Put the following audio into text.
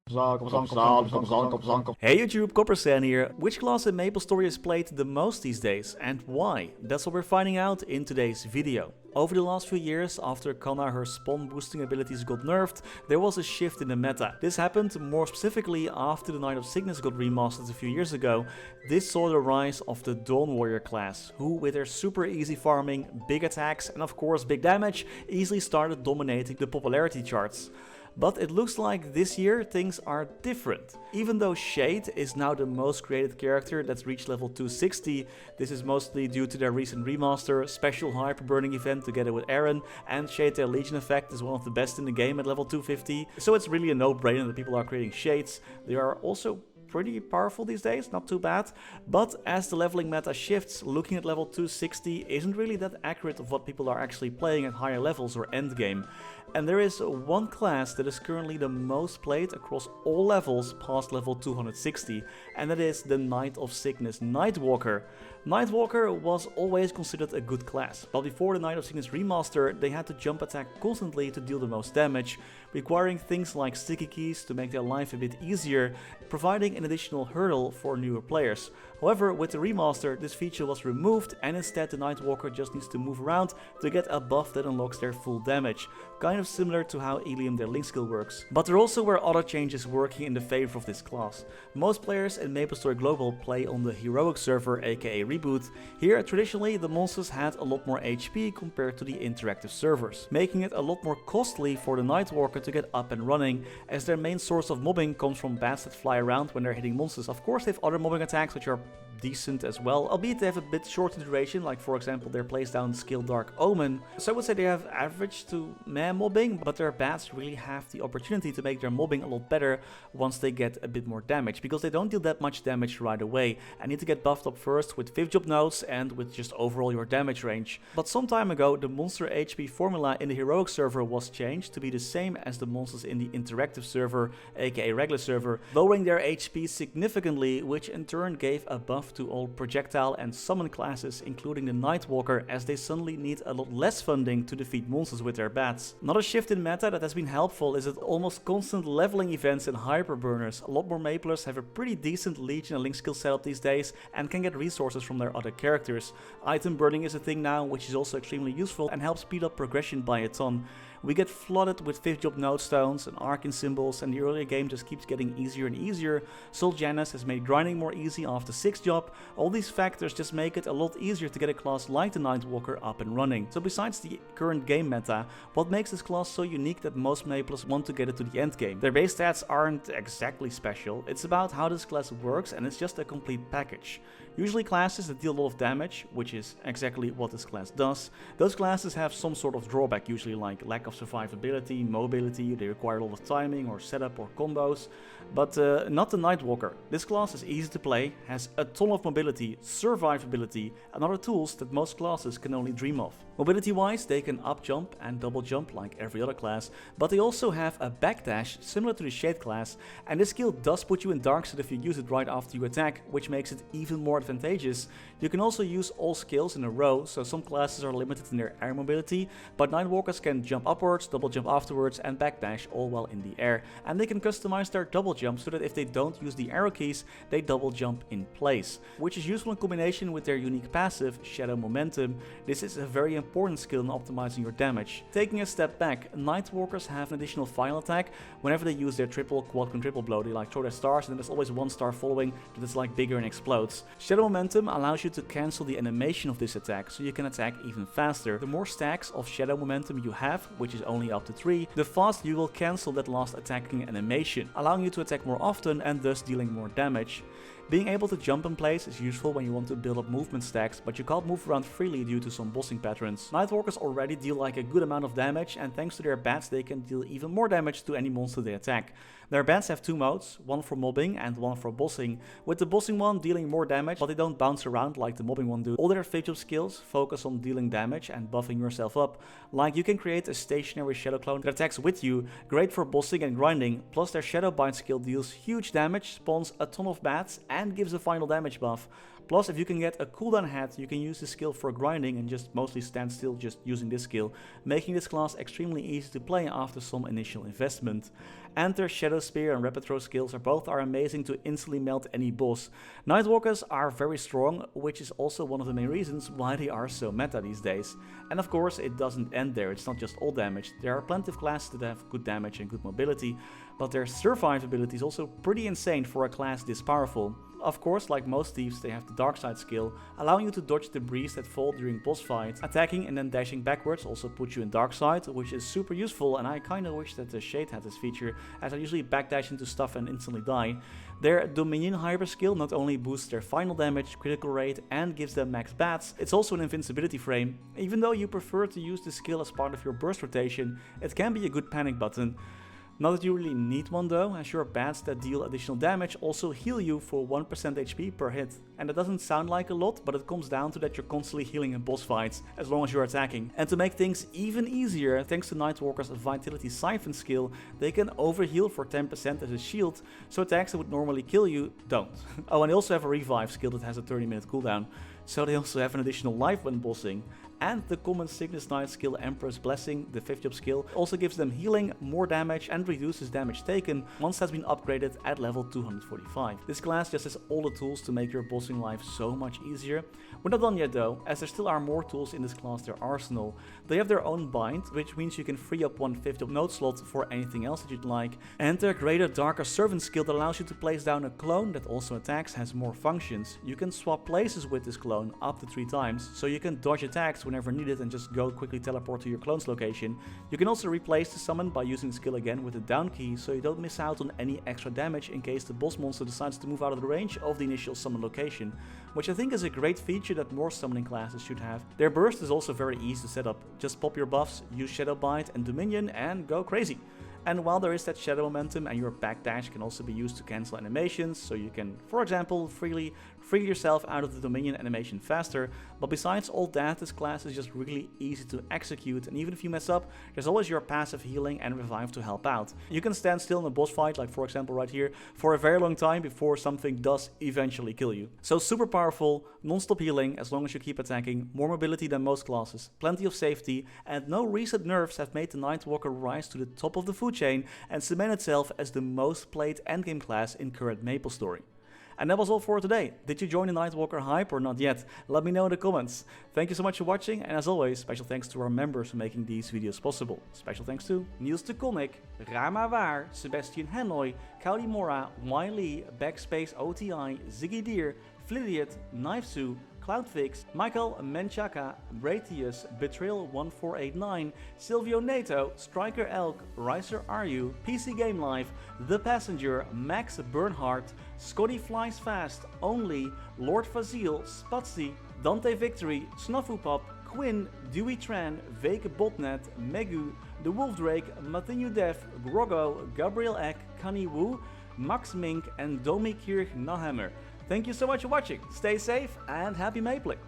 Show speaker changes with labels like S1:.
S1: Hey YouTube, Coppersan here. Which class in MapleStory is played the most these days and why? That's what we're finding out in today's video. Over the last few years, after Kanna her spawn boosting abilities got nerfed, there was a shift in the meta. This happened more specifically after the Knight of Cygnus got remastered a few years ago. This saw the rise of the Dawn Warrior class, who with their super easy farming, big attacks and of course big damage, easily started dominating the popularity charts. But it looks like this year things are different. Even though Shade is now the most created character that's reached level 260, this is mostly due to their recent remaster, special hyper burning event together with Aran, and Shade their Legion effect is one of the best in the game at level 250, so it's really a no-brainer that people are creating Shades. They are also pretty powerful these days, not too bad, but as the leveling meta shifts, looking at level 260 isn't really that accurate of what people are actually playing at higher levels or endgame. And there is one class that is currently the most played across all levels past level 260, and that is the Knight of Cygnus Nightwalker. Nightwalker was always considered a good class, but before the Knight of Cygnus remaster they had to jump attack constantly to deal the most damage, requiring things like sticky keys to make their life a bit easier, providing an additional hurdle for newer players. However, with the remaster this feature was removed and instead the Nightwalker just needs to move around to get a buff that unlocks their full damage, kind of similar to how Ilium their link skill works. But there also were other changes working in the favor of this class. Most players in MapleStory Global play on the heroic server, aka Reboot. Here traditionally the monsters had a lot more HP compared to the interactive servers, making it a lot more costly for the Nightwalker to get up and running, as their main source of mobbing comes from bats that fly around when they're hitting monsters. Of course they have other mobbing attacks which are decent as well, albeit they have a bit shorter duration, like for example their plays down skill Dark Omen. So I would say they have average to meh mobbing, but their bats really have the opportunity to make their mobbing a lot better once they get a bit more damage, because they don't deal that much damage right away and need to get buffed up first with 5th job nodes and with just overall your damage range. But some time ago the monster HP formula in the heroic server was changed to be the same as the monsters in the interactive server, aka regular server, lowering their HP significantly, which in turn gave a buff to all projectile and summon classes, including the Nightwalker, as they suddenly need a lot less funding to defeat monsters with their bats. Another shift in meta that has been helpful is that almost constant leveling events and hyper burners. A lot more Maplers have a pretty decent Legion and link skill setup these days and can get resources from their other characters. Item burning is a thing now, which is also extremely useful and helps speed up progression by a ton. We get flooded with 5th job node stones and arcane symbols, and the earlier game just keeps getting easier and easier. Soul Janus has made grinding more easy after 6th job. All these factors just make it a lot easier to get a class like the Nightwalker up and running. So besides the current game meta, what makes this class so unique that most Maplers want to get it to the end game? Their base stats aren't exactly special, it's about how this class works and it's just a complete package. Usually classes that deal a lot of damage, which is exactly what this class does, those classes have some sort of drawback, usually like lack of survivability, mobility, they require a lot of timing or setup or combos, but not the Nightwalker. This class is easy to play, has a ton of mobility, survivability and other tools that most classes can only dream of. Mobility wise they can up jump and double jump like every other class, but they also have a backdash similar to the Shade class, and this skill does put you in dark state if you use it right after you attack, which makes it even more advantageous. You can also use all skills in a row, so some classes are limited in their air mobility, but Nightwalkers can jump upwards, double jump afterwards and backdash all while in the air, and they can customize their double jump so that if they don't use the arrow keys they double jump in place, which is useful in combination with their unique passive Shadow Momentum. This is a very important skill in optimizing your damage. Taking a step back, Nightwalkers have an additional final attack whenever they use their triple, quad, quadruple blow. They like throw their stars and then there's always one star following that is like bigger and explodes. Shadow Momentum allows you to cancel the animation of this attack, so you can attack even faster. The more stacks of Shadow Momentum you have, which is only up to 3, the faster you will cancel that last attacking animation, allowing you to attack more often and thus dealing more damage. Being able to jump in place is useful when you want to build up movement stacks, but you can't move around freely due to some bossing patterns. Nightwalkers already deal like a good amount of damage, and thanks to their bats they can deal even more damage to any monster they attack. Their bats have 2 modes, one for mobbing and one for bossing, with the bossing one dealing more damage, but they don't bounce around like the mobbing one do. All their 5th job skills focus on dealing damage and buffing yourself up, like you can create a stationary shadow clone that attacks with you, great for bossing and grinding, plus their shadow bind skill deals huge damage, spawns a ton of bats and gives a final damage buff. Plus, if you can get a cooldown hat, you can use this skill for grinding and just mostly stand still just using this skill, making this class extremely easy to play after some initial investment. And their Shadow Spear and Rapid Throw skills are amazing to instantly melt any boss. Nightwalkers are very strong, which is also one of the main reasons why they are so meta these days. And of course, it doesn't end there, it's not just all damage. There are plenty of classes that have good damage and good mobility, but their survivability is also pretty insane for a class this powerful. Of course, like most thieves, they have the dark side skill, allowing you to dodge debris that fall during boss fights. Attacking and then dashing backwards also puts you in dark side, which is super useful, and I kinda wish that the Shade had this feature, as I usually backdash into stuff and instantly die. Their Dominion Hyper skill not only boosts their final damage, critical rate, and gives them max bats, it's also an invincibility frame. Even though you prefer to use this skill as part of your burst rotation, it can be a good panic button. Not that you really need one though, as your bats that deal additional damage also heal you for 1% HP per hit. And that doesn't sound like a lot, but it comes down to that you're constantly healing in boss fights, as long as you're attacking. And to make things even easier, thanks to Nightwalker's Vitality Siphon skill, they can overheal for 10% as a shield, so attacks that would normally kill you don't. Oh, and they also have a revive skill that has a 30-minute cooldown, so they also have an additional life when bossing. And the common Cygnus Knight skill Emperor's Blessing, the 5th job skill, also gives them healing, more damage, and reduces damage taken once that's been upgraded at level 245. This class just has all the tools to make your bossing life so much easier. We're not done yet though, as there still are more tools in this class, their arsenal. They have their own bind, which means you can free up one 5th job node slot for anything else that you'd like. And their Greater Darker Servant skill that allows you to place down a clone that also attacks has more functions. You can swap places with this clone up to 3 times, so you can dodge attacks whenever needed and just go quickly teleport to your clone's location. You can also replace the summon by using the skill again with the down key, so you don't miss out on any extra damage in case the boss monster decides to move out of the range of the initial summon location, which I think is a great feature that more summoning classes should have. Their burst is also very easy to set up. Just pop your buffs, use Shadow Bite and Dominion and go crazy. And while there is that shadow momentum, and your backdash can also be used to cancel animations, so you can, for example, free yourself out of the Dominion animation faster. But besides all that, this class is just really easy to execute, and even if you mess up, there's always your passive healing and revive to help out. You can stand still in a boss fight, like for example right here, for a very long time before something does eventually kill you. So super powerful, non-stop healing as long as you keep attacking, more mobility than most classes, plenty of safety, and no recent nerfs have made the Nightwalker rise to the top of the food chain and cement itself as the most played endgame class in current MapleStory. And that was all for today. Did you join the Nightwalker hype or not yet? Let me know in the comments. Thank you so much for watching, and as always, special thanks to our members for making these videos possible. Special thanks to Niels de Konik, Rama Waar, Sebastian Hanoi, Kauli Mora, Wiley, Backspace OTI, Ziggy Deer, Flidiot, Knifesu, Cloudfix, Michael Menchaka, Bratius, Betrayal 1489, Silvio Nato, Striker Elk, Riser Aru, PC Game Life, The Passenger, Max Bernhardt, Scotty Flies Fast, Only, Lord Fazil, Spatsy, Dante Victory, Snuffupop, Quinn, Dewey Tran, Veke Botnet, Megu, The Wolf Drake, Matinu Dev, Grogo, Gabriel Eck, Kani Wu, Max Mink, and Domi Kirch Nahammer. Thank you so much for watching, stay safe and happy mapling!